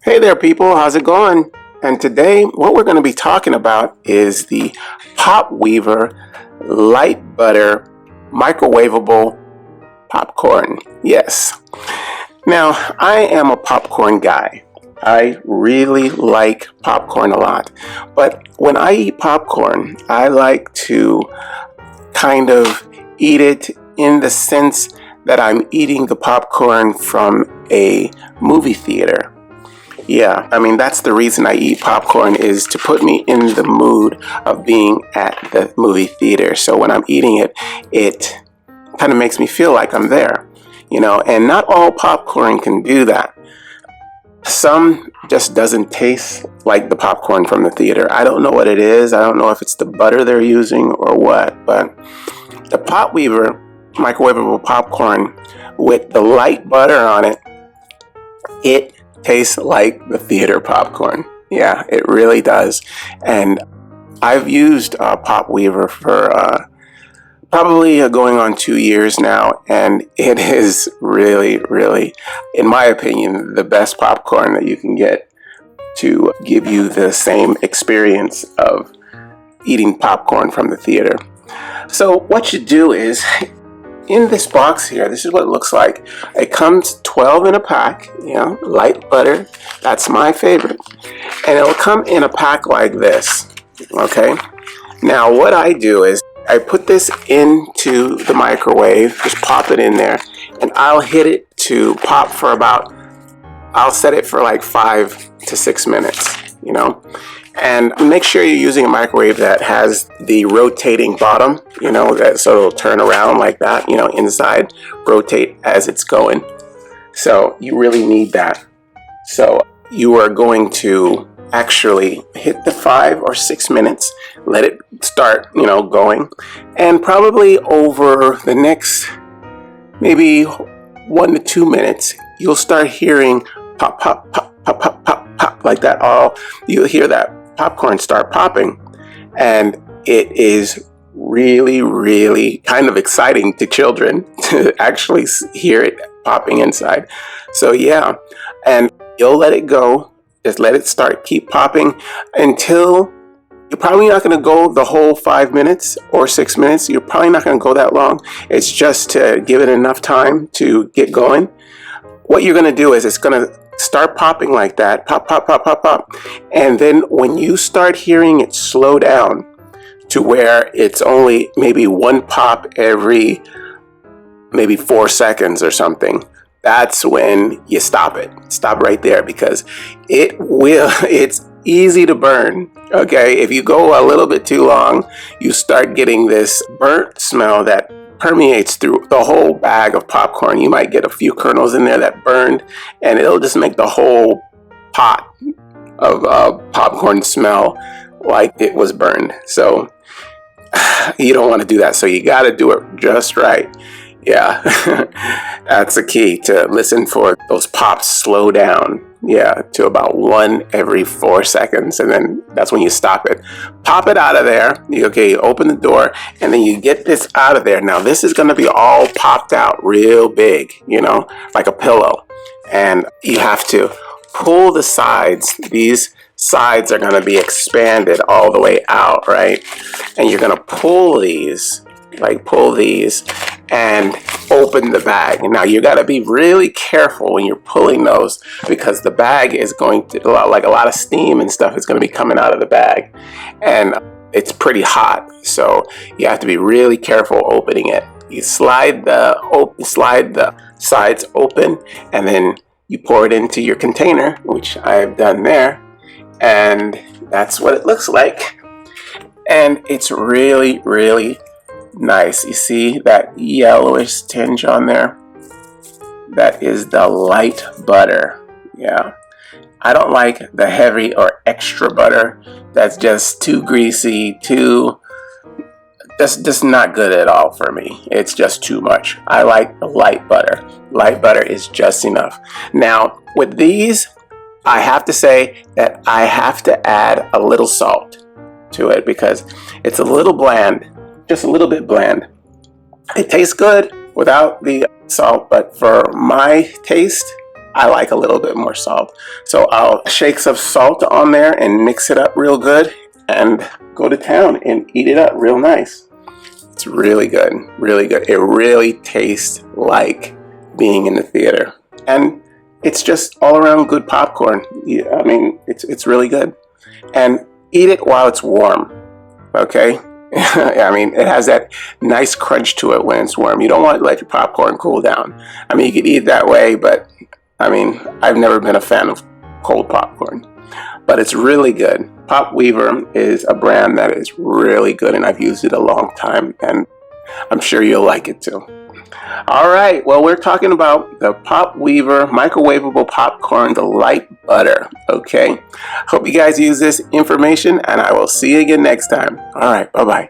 Hey there, people. How's it going? And today, what we're going to be talking about is the Pop Weaver Light Butter Microwaveable Popcorn. Yes. Now, I am a popcorn guy. I really like popcorn a lot. But when I eat popcorn, I like to kind of eat it in the sense that I'm eating the popcorn from a movie theater. Yeah, I mean, that's the reason I eat popcorn, is to put me in the mood of being at the movie theater. So when I'm eating it, it kind of makes me feel like I'm there, and not all popcorn can do that. Some just doesn't taste like the popcorn from the theater. I don't know what it is. I don't know if it's the butter they're using or what, but the Pop Weaver microwavable popcorn with the light butter on it, it tastes like the theater popcorn. Yeah, it really does. And I've used Pop Weaver for probably going on 2 years now, and it is really, really, in my opinion, the best popcorn that you can get to give you the same experience of eating popcorn from the theater. So what you do is, in this box here, this is what it looks like. It comes 12 in a pack, light butter. That's my favorite. And it'll come in a pack like this, okay? Now, what I do is I put this into the microwave, just pop it in there, and I'll hit it to pop for I'll set it for like 5 to 6 minutes, And make sure you're using a microwave that has the rotating bottom, so it'll turn around like that, inside, rotate as it's going. So you really need that. So you are going to actually hit the 5 or 6 minutes, let it start, going, and probably over the next maybe 1 to 2 minutes, you'll start hearing pop, pop, pop, pop, pop, pop, pop, like that. You'll hear that popcorn start popping, and it is really, really kind of exciting to children to actually hear it popping inside. So yeah, and you'll let it go, just let it start, keep popping until you're probably not going to go the whole 5 minutes or 6 minutes. You're probably not going to go that long. It's just to give it enough time to get going. What you're going to do is it's going to start popping like that, pop, pop, pop, pop, pop. And then when you start hearing it slow down to where it's only maybe one pop every maybe 4 seconds or something, that's when you stop it. Stop right there, because it's easy to burn. Okay, if you go a little bit too long, you start getting this burnt smell that permeates through the whole bag of popcorn. You might get a few kernels in there that burned, and it'll just make the whole pot of popcorn smell like it was burned. So you don't want to do that. So you got to do it just right. Yeah, that's the key, to listen for those pops slow down. Yeah, to about 1 every 4 seconds, and then that's when you stop it. Pop it out of there. You open the door, and then you get this out of there. Now, this is going to be all popped out real big, like a pillow. And you have to pull the sides. These sides are going to be expanded all the way out, right? And you're going to pull these and open the bag. Now you got to be really careful when you're pulling those, because the bag is going to, like, a lot of steam and stuff is going to be coming out of the bag, and it's pretty hot, so you have to be really careful opening it. You slide the sides open, and then you pour it into your container, which I've done there, and that's what it looks like. And it's really, really nice. You see that yellowish tinge on there? That is the light butter. Yeah, I don't like the heavy or extra butter. That's just too greasy, that's just not good at all for me. It's just too much. I like the light butter. Light butter is just enough. Now with these, I have to say that I have to add a little salt to it, because it's a little bland. Just a little bit bland. It tastes good without the salt, but for my taste, I like a little bit more salt. So I'll shake some salt on there and mix it up real good and go to town and eat it up real nice. It's really good, really good. It really tastes like being in the theater. And it's just all around good popcorn. Yeah, I mean, it's really good. And eat it while it's warm, okay? I mean, it has that nice crunch to it when it's warm. You don't want to let your popcorn cool down. I mean, you could eat it that way, but I mean, I've never been a fan of cold popcorn. But it's really good. Pop Weaver is a brand that is really good, and I've used it a long time, and I'm sure you'll like it too. All right, well, we're talking about the Pop Weaver microwavable popcorn, the light butter, okay? Hope you guys use this information, and I will see you again next time. All right, bye-bye.